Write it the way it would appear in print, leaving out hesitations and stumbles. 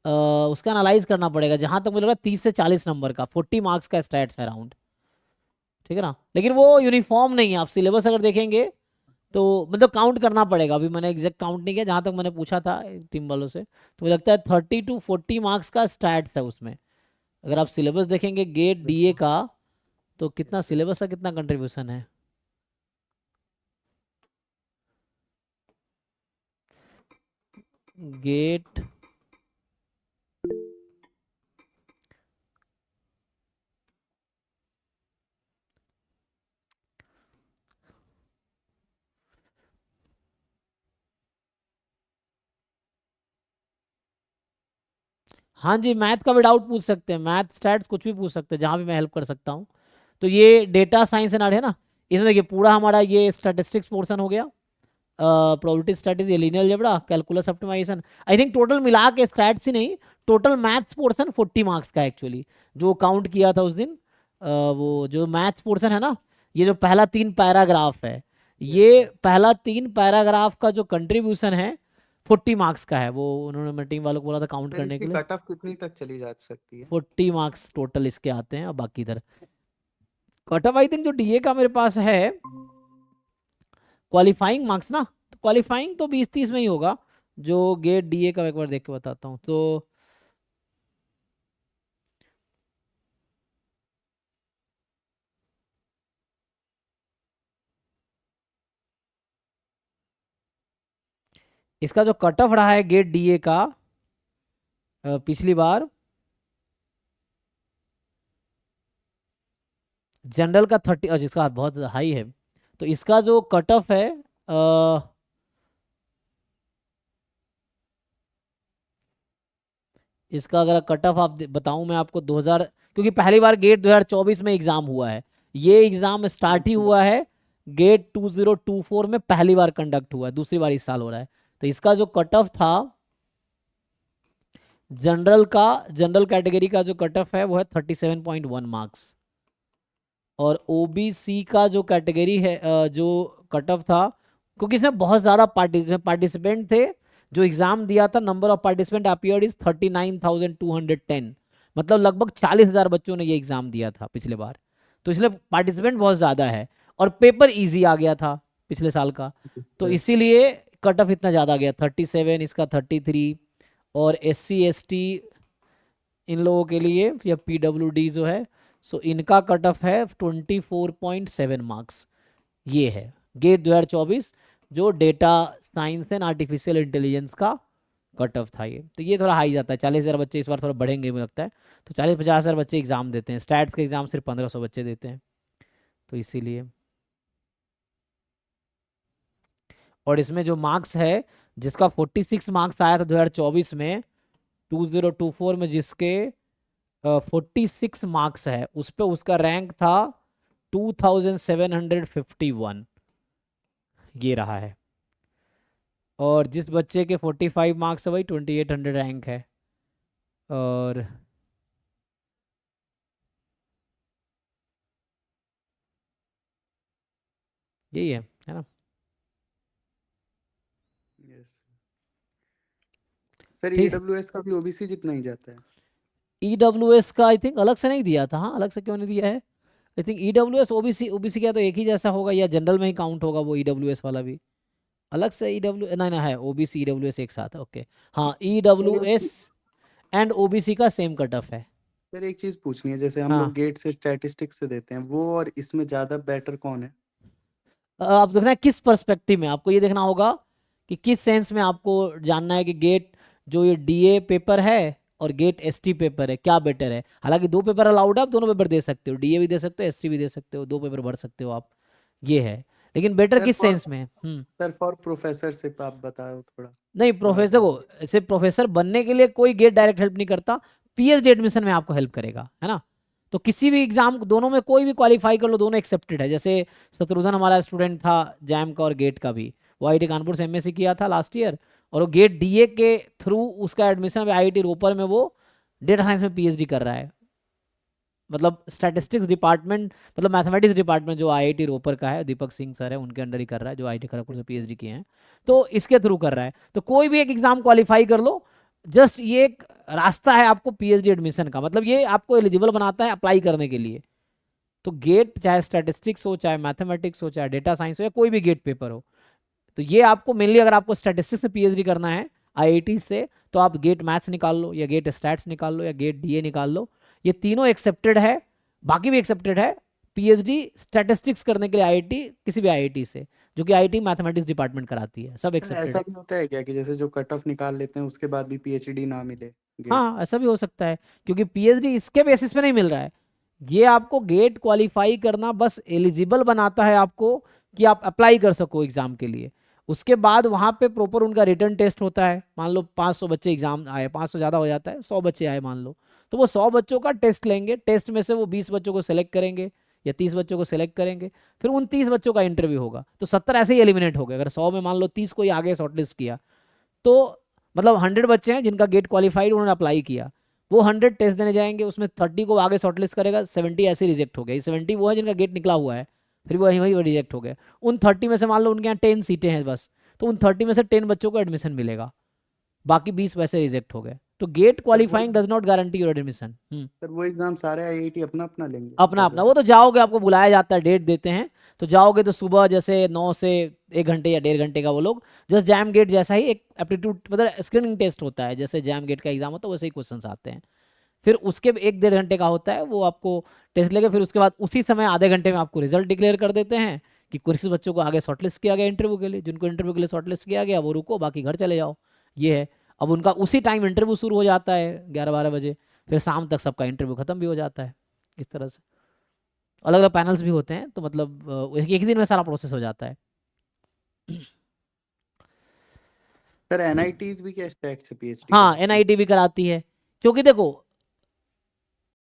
उसका एनालाइज करना पड़ेगा। जहां तक मुझे लग रहा है 30 से 40 नंबर का 40 मार्क्स का स्टैट्स है अराउंड, ठीक है ना। लेकिन वो यूनिफॉर्म नहीं है, आप सिलेबस अगर देखेंगे तो मतलब काउंट करना पड़ेगा। अभी मैंने एग्जैक्ट काउंट नहीं किया, जहां तक मैंने पूछा था टीम वालों से, तो मुझे लगता है 30 to 40 मार्क्स का स्टैट्स है उसमें। अगर आप सिलेबस देखेंगे गेट डीए का, तो कितना यस सर। सिलेबस का कितना कंट्रीब्यूशन है। गेट हाँ जी, मैथ का भी डाउट पूछ सकते हैं, मैथ स्टैट्स कुछ भी पूछ सकते हैं, जहाँ भी मैं हेल्प कर सकता हूँ। तो ये डेटा साइंस एंड आर्ट है ना, इसमें देखिए पूरा हमारा ये स्टैटिस्टिक्स पोर्शन हो गया, प्रोबेबिलिटी स्टैटिस्टिक्स, ये linear algebra, calculus optimisation. I think total मिला के स्टैट्स ही नहीं, टोटल मैथ्स पोर्शन 40 मार्क्स का एक्चुअली, जो काउंट किया था उस दिन। सर। वो जो मैथ्स पोर्शन है ना, ये जो पहला 3 पैराग्राफ है, यस ये सर। पहला 3 पैराग्राफ का जो कंट्रीब्यूशन है 40 मार्क्स का है। वो उन्होंने, मैं टीम वालों को बोला था काउंट सर करने के इसकी लिए। कट ऑफ कितनी तक चली जा सकती है? 40 मार्क्स टोटल इसके आते हैं। अब बाकी इधर कट ऑफ आई थिंक जो डीए का मेरे पास है, क्वालिफाइंग मार्क्स ना, तो क्वालिफाइंग तो 20-30 में ही होगा। जो गेट डीए का, एक बार देख के बताता हूँ तो इसका जो कट ऑफ रहा है गेट डीए का पिछली बार, जनरल का 30, अच्छा इसका बहुत हाई है, तो इसका जो कट ऑफ है इसका अगर कट ऑफ आप बताऊं मैं आपको 2000, क्योंकि पहली बार गेट 2024 में एग्जाम हुआ है, ये एग्जाम स्टार्ट ही हुआ है गेट 2024 में, पहली बार कंडक्ट हुआ है, दूसरी बार इस साल हो रहा है। तो इसका जो कट ऑफ था जनरल का, जनरल कैटेगरी का जो कट ऑफ है वो है 37.1 मार्क्स। और ओबीसी का जो कैटेगरी है जो कट ऑफ था, क्योंकि इसमें बहुत ज़्यादा पार्टिसिपेंट थे, जो एग्ज़ाम दिया था, number of participant appeared is 39,210, मतलब लगभग 40,000 बच्चों ने ये एग्ज़ाम दिया था पिछले बार। तो इसलिए पार्टिसिपेंट बहुत ज़्यादा है, और पेपर ईजी आ गया था पिछले साल का, तो सर। इसीलिए कट ऑफ इतना ज़्यादा गया, 37, इसका 33। और SC ST इन लोगों के लिए, या PWD जो है, सो इनका कट ऑफ है 24.7 मार्क्स। ये है गेट 2024 जो data science and artificial intelligence का कट ऑफ था। ये थोड़ा हाई जाता है, 40,000 बच्चे इस बार थोड़ा बढ़ेंगे मुझे लगता है। तो 40-50,000 बच्चे एग्जाम देते हैं, स्टैट्स के एग्जाम सिर्फ 1,500 बच्चे देते हैं, तो इसीलिए। और इसमें जो मार्क्स है, जिसका 46 मार्क्स आया था 2024 में, 2024 में जिसके 46 मार्क्स है, उस पे उसका रैंक था 2751, ये रहा है। और जिस बच्चे के 45 मार्क्स है वही 2800 रैंक है। और यही है ना। Yes sir. ठीक। ईडब्ल्यूएस का भी ओबीसी जितना ही जाता है? EWS का आई थिंक अलग से नहीं दिया था, हाँ अलग से क्यों नहीं दिया है। I think EWS OBC, OBC क्या तो एक ही जैसा होगा, या जनरल में ही काउंट होगा वो EWS वाला भी। अलग से EW ना ना है, ओबीसी EWS एक साथ है, ओके। हाँ, सर EWS एंड ओबीसी का सेम कट ऑफ है। सर एक चीज पूछनी है, जैसे हम लोग हाँ, गेट से स्टैटिस्टिक्स से देते हैं, वो और इसमें ज्यादा बेटर कौन है? आप देखना है किस पर्सपेक्टिव में, आपको ये देखना होगा कि किस सेंस में आपको जानना है कि गेट जो ये डीए पेपर है और गेट एसटी पेपर है क्या बेटर है। हालांकि दो पेपर अलाउड है, आप दोनों पेपर दे सकते हो, डीए भी दे सकते हो, एसटी भी दे सकते हो, दो पेपर भर सकते हो आप, ये है। लेकिन बेटर सर किस फॉर सेंस में सर फॉर प्रोफेसरशिप आप बताओ थोड़ा। नहीं, वहाँ प्रोफेसर पे को सिर्फ प्रोफेसर बनने के लिए कोई गेट डायरेक्ट हेल्प नहीं करता, पीएचडी एडमिशन में आपको हेल्प करेगा, है ना। तो किसी भी एग्जाम, दोनों में कोई भी क्वालिफाई कर लो, दोनों एक्सेप्टेड है। जैसे शत्रुघ्न हमारा स्टूडेंट था जैम का और गेट का भी, वो आईआईटी कानपुर से एमएससी किया था लास्ट ईयर, और वो गेट डीए के थ्रू उसका एडमिशन आईआईटी रोपर में वो डेटा साइंस में पीएचडी कर रहा है। मतलब स्टैटिस्टिक्स डिपार्टमेंट, मतलब मैथमेटिक्स डिपार्टमेंट जो आईआईटी रोपर का है, दीपक सिंह सर है उनके अंडर ही कर रहा है, जो आईआईटी खड़गपुर से पीएचडी किए हैं, तो इसके थ्रू कर रहा है। तो कोई भी एक एग्जाम क्वालिफाई कर लो, जस्ट ये एक रास्ता है आपको पीएचडी एडमिशन का, मतलब ये आपको एलिजिबल बनाता है अप्लाई करने के लिए। तो गेट चाहे स्टैटिस्टिक्स हो, चाहे मैथमेटिक्स हो, चाहे डेटा साइंस हो, या कोई भी गेट पेपर हो, तो ये आपको मेनली, अगर आपको स्टैटिस्टिक्स में पीएचडी करना है आईआईटी से, तो आप गेट मैथ्स निकाल लो, या गेट स्टैट्स निकाल लो, या गेट डीए निकाल लो। ये तीनों एक्सेप्टेड है, बाकी भी एक्सेप्टेड है पीएचडी स्टैटिस्टिक्स करने के लिए आईआईटी, किसी भी आईआईटी से, जो कि आईआईटी मैथमेटिक्स डिपार्टमेंट कराती है, सब सर एक्सेप्टेड ऐसा है। भी होता है क्या कि जैसे जो कट ऑफ निकाल लेते हैं उसके बाद भी पीएचडी ना मिले गेट? हाँ, ऐसा भी हो सकता है, क्योंकि पीएचडी इसके बेसिस पे नहीं मिल रहा है। ये आपको गेट क्वालिफाई करना बस एलिजिबल बनाता है आपको, कि आप अप्लाई कर सको एग्जाम के लिए। उसके बाद वहाँ पे प्रॉपर उनका रिटर्न टेस्ट होता है। मान लो 500 बच्चे एग्जाम आए, 500 ज़्यादा हो जाता है, 100 बच्चे आए मान लो, तो वो 100 बच्चों का टेस्ट लेंगे, टेस्ट में से वो 20 बच्चों को सिलेक्ट करेंगे, या 30 बच्चों को सिलेक्ट करेंगे, फिर उन 30 बच्चों का इंटरव्यू होगा, तो 70 ऐसे ही एलिमिनेट हो गए। अगर 100 में मान लो 30 को ही आगे शॉर्टलिस्ट किया, तो मतलब 100 बच्चे हैं जिनका गेट क्वालिफाइड, उन्होंने अप्लाई किया, वो 100 टेस्ट देने जाएंगे, उसमें 30 को आगे शॉर्टलिस्ट करेगा, 70 ऐसे रिजेक्ट हो गए। 70 वो है जिनका गेट निकला हुआ है, फिर वही वही रिजेक्ट हो गए। उन 30 में से मान लो उनके यहाँ 10 सीटें हैं बस, तो उन 30 में से 10 बच्चों को एडमिशन मिलेगा, बाकी 20 वैसे रिजेक्ट हो गए। तो गेट सर वो qualifying does not guarantee your admission. Sir वो एग्जाम सारे आईआईटी अपना अपना लेंगे अपना अपना, मतलब? वो तो जाओगे, आपको बुलाया जाता है, डेट देते हैं, तो जाओगे, तो सुबह जैसे 9 से 1 घंटे या 1.5 घंटे का वो लोग, जस्ट जैम गेट जैसा ही एक एप्टीट्यूड मतलब स्क्रीनिंग टेस्ट होता है, जैसे जैम गेट का एग्जाम होता है वैसे ही क्वेश्चन आते हैं। फिर उसके 1-1.5 घंटे का होता है, वो आपको टेस्ट लेके, फिर उसके बाद उसी समय आधे घंटे में आपको रिजल्ट डिक्लेयर कर देते हैं कि किस बच्चों को आगे शॉर्टलिस्ट किया गया इंटरव्यू के लिए। जिनको इंटरव्यू के लिए शॉर्टलिस्ट किया गया वो रुको, बाकी घर चले जाओ। ये है। अब उनका उसी टाइम इंटरव्यू शुरू हो जाता है 11-12 बजे, फिर शाम तक सबका इंटरव्यू खत्म भी हो जाता है। इस तरह से अलग अलग पैनल्स भी होते हैं, तो मतलब एक एक दिन में सारा प्रोसेस हो जाता है। सर एनआईटीज भी क्या स्टैट से पीएचडी हाँ, कराती है? एनआईटी भी कराती है, क्योंकि देखो